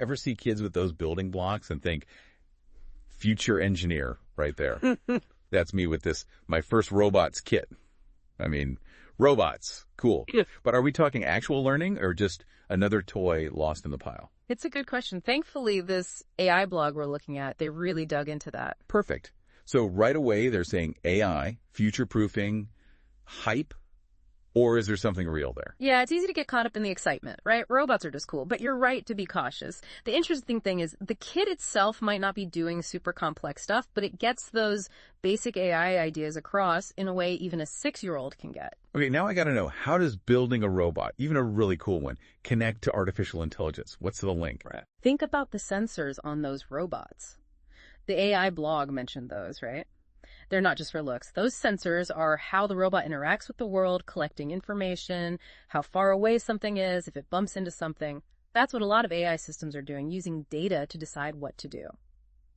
Ever see kids with those building blocks and think, future engineer right there? That's me with this, my first robots kit. I mean, robots, cool. Yeah. But are we talking actual learning or just another toy lost in the pile? It's a good question. Thankfully, this AI blog we're looking at, they really dug into that. Perfect. So right away, they're saying AI, future-proofing, hype, or is there something real there? Yeah, it's easy to get caught up in the excitement, right? Robots are just cool, but you're right to be cautious. The interesting thing is the kit itself might not be doing super complex stuff, but it gets those basic AI ideas across in a way even a 6-year-old can get. Okay, now I got to know, how does building a robot, even a really cool one, connect to artificial intelligence? What's the link? Right. Think about the sensors on those robots. The AI blog mentioned those, right? They're not just for looks. Those sensors are how the robot interacts with the world, collecting information, how far away something is, if it bumps into something. That's what a lot of AI systems are doing, using data to decide what to do.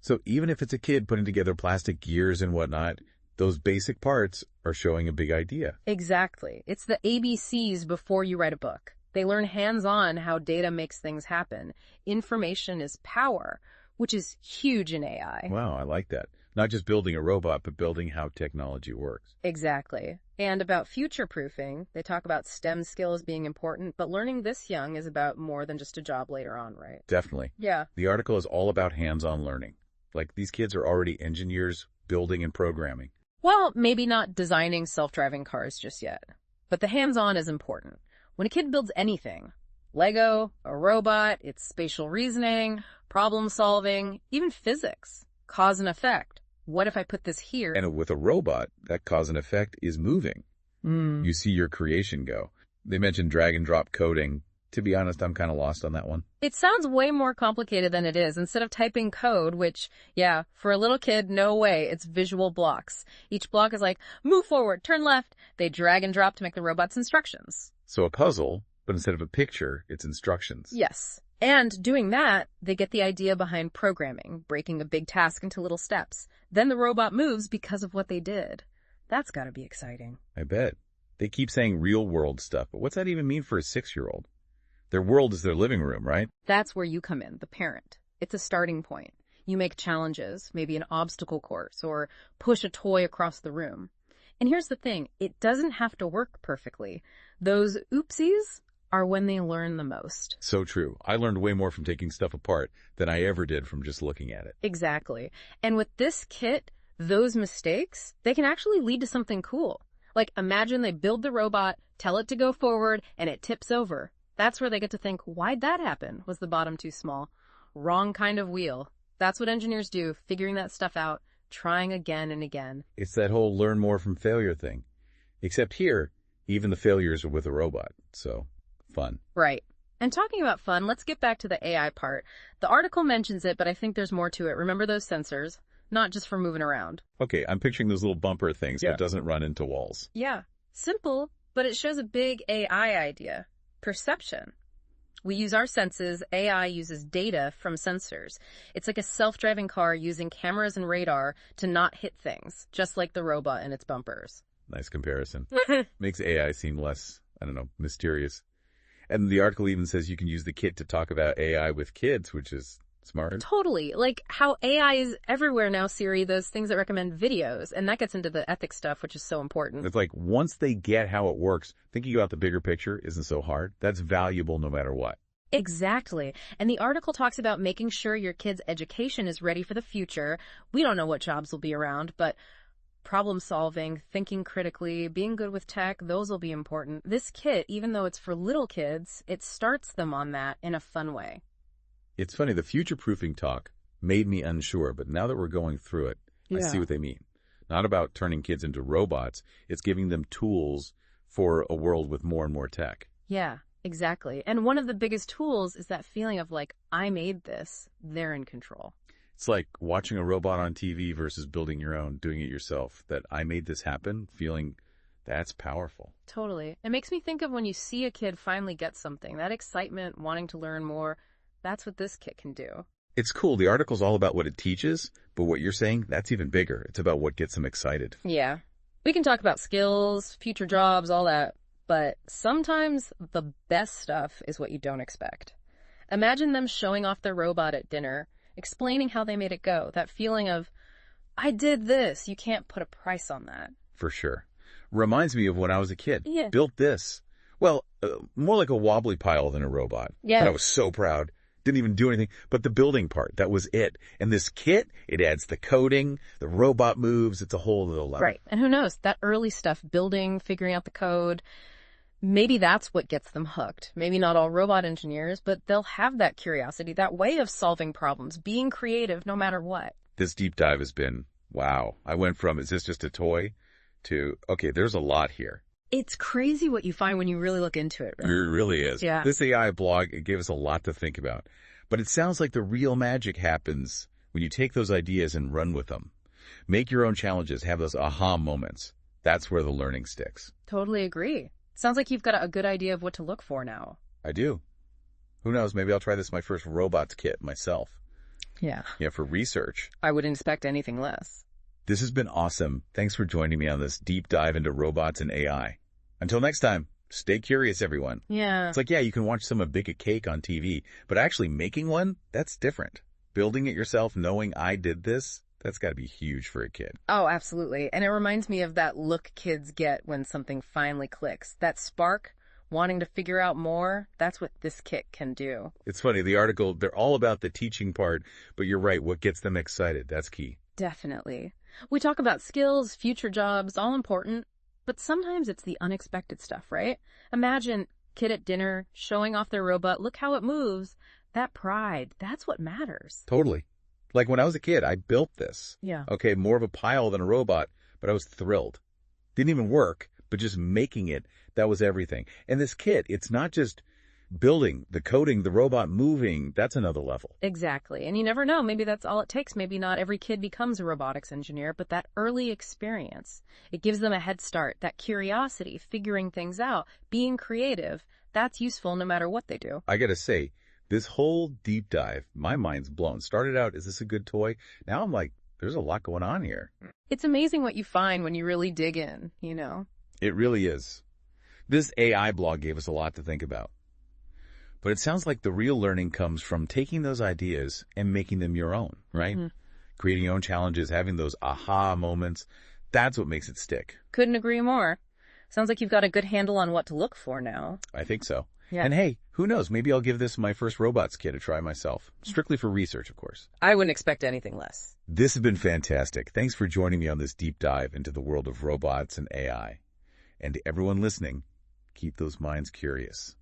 So even if it's a kid putting together plastic gears and whatnot, those basic parts are showing a big idea. Exactly. It's the ABCs before you write a book. They learn hands-on how data makes things happen. Information is power, which is huge in AI. Wow, I like that. Not just building a robot, but building how technology works. Exactly. And about future-proofing, they talk about STEM skills being important, but learning this young is about more than just a job later on, right? Definitely. Yeah. The article is all about hands-on learning. Like, these kids are already engineers building and programming. Well, maybe not designing self-driving cars just yet, but the hands-on is important. When a kid builds anything, Lego, a robot, it's spatial reasoning, problem solving, even physics, cause and effect. What if I put this here? And with a robot, that cause and effect is moving. You see your creation go. They mentioned drag and drop coding. To be honest, I'm kind of lost on that one. It sounds way more complicated than it is. Instead of typing code, which, yeah, for a little kid, no way, it's visual blocks. Each block is like, move forward, turn left. They drag and drop to make the robot's instructions. So a puzzle, but instead of a picture, it's instructions. Yes. And doing that, they get the idea behind programming, breaking a big task into little steps. Then the robot moves because of what they did. That's gotta be exciting. I bet. They keep saying real-world stuff, but what's that even mean for a 6-year-old? Their world is their living room, right? That's where you come in, the parent. It's a starting point. You make challenges, maybe an obstacle course, or push a toy across the room. And here's the thing, it doesn't have to work perfectly. Those oopsies are when they learn the most. So true. I learned way more from taking stuff apart than I ever did from just looking at it. Exactly. And with this kit, those mistakes, they can actually lead to something cool. Like, imagine they build the robot, tell it to go forward, and it tips over. That's where they get to think, why'd that happen? Was the bottom too small? Wrong kind of wheel. That's what engineers do, figuring that stuff out, trying again and again. It's that whole learn more from failure thing. Except here, even the failures are with a robot. So, fun. Right. And talking about fun, let's get back to the AI part. The article mentions it, but I think there's more to it. Remember those sensors? Not just for moving around. Okay, I'm picturing those little bumper things Yeah. that doesn't run into walls. Yeah. Simple, but it shows a big AI idea. Perception. We use our senses. AI uses data from sensors. It's like a self-driving car using cameras and radar to not hit things, just like the robot and its bumpers. Nice comparison. Makes AI seem less, I don't know, mysterious. And the article even says you can use the kit to talk about AI with kids, which is smart. Totally. Like how AI is everywhere now, Siri, those things that recommend videos. And that gets into the ethics stuff, which is so important. It's like once they get how it works, thinking about the bigger picture isn't so hard. That's valuable no matter what. Exactly. And the article talks about making sure your kid's education is ready for the future. We don't know what jobs will be around, but problem solving, thinking critically, being good with tech, those will be important. This kit, even though it's for little kids, it starts them on that in a fun way. It's funny, the future-proofing talk made me unsure, but now that we're going through it, I see what they mean. Not about turning kids into robots, it's giving them tools for a world with more and more tech. Yeah, exactly. And one of the biggest tools is that feeling of like, I made this, they're in control. It's like watching a robot on TV versus building your own, doing it yourself. That I made this happen, feeling that's powerful. Totally. It makes me think of when you see a kid finally get something, that excitement, wanting to learn more. That's what this kit can do. It's cool. The article's all about what it teaches, but what you're saying, that's even bigger. It's about what gets them excited. Yeah. We can talk about skills, future jobs, all that, but sometimes the best stuff is what you don't expect. Imagine them showing off their robot at dinner, explaining how they made it go. That feeling of, I did this. You can't put a price on that. For sure. Reminds me of when I was a kid. Yeah. Built this. Well, more like a wobbly pile than a robot. Yeah. And I was so proud. Didn't even do anything. But the building part, that was it. And this kit, it adds the coding, the robot moves. It's a whole little level. Right. And who knows, that early stuff, building, figuring out the code, maybe that's what gets them hooked. Maybe not all robot engineers, but they'll have that curiosity, that way of solving problems, being creative no matter what. This deep dive has been, wow. I went from, is this just a toy, to, okay, there's a lot here. It's crazy what you find when you really look into it. Right? It really is. Yeah. This AI blog, it gave us a lot to think about. But it sounds like the real magic happens when you take those ideas and run with them. Make your own challenges, have those aha moments. That's where the learning sticks. Totally agree. Sounds like you've got a good idea of what to look for now. I do. Who knows? Maybe I'll try this my first robots kit myself. Yeah. Yeah, for research. I wouldn't expect anything less. This has been awesome. Thanks for joining me on this deep dive into robots and AI. Until next time, stay curious, everyone. Yeah. It's like, yeah, you can watch someone bake a cake on TV, but actually making one, that's different. Building it yourself, knowing I did this, that's got to be huge for a kid. Oh, absolutely. And it reminds me of that look kids get when something finally clicks. That spark, wanting to figure out more, that's what this kit can do. It's funny, the article, they're all about the teaching part, but you're right, what gets them excited, that's key. Definitely. We talk about skills, future jobs, all important, but sometimes it's the unexpected stuff, right? Imagine kid at dinner showing off their robot, look how it moves. That pride, that's what matters. Totally. Like when I was a kid, I built this. Yeah. Okay, more of a pile than a robot, but I was thrilled. Didn't even work, but just making it, that was everything. And this kit, it's not just building, the coding, the robot moving, that's another level. Exactly. And you never know, maybe that's all it takes. Maybe not every kid becomes a robotics engineer, but that early experience, it gives them a head start. That curiosity, figuring things out, being creative, that's useful no matter what they do. I gotta say, this whole deep dive, my mind's blown. Started out, is this a good toy? Now I'm like, there's a lot going on here. It's amazing what you find when you really dig in, you know? It really is. This AI blog gave us a lot to think about. But it sounds like the real learning comes from taking those ideas and making them your own, right? Mm-hmm. Creating your own challenges, having those aha moments. That's what makes it stick. Couldn't agree more. Sounds like you've got a good handle on what to look for now. I think so. Yeah. And hey, who knows? Maybe I'll give this my first robots kit a try myself. Strictly for research, of course. I wouldn't expect anything less. This has been fantastic. Thanks for joining me on this deep dive into the world of robots and AI. And to everyone listening, keep those minds curious.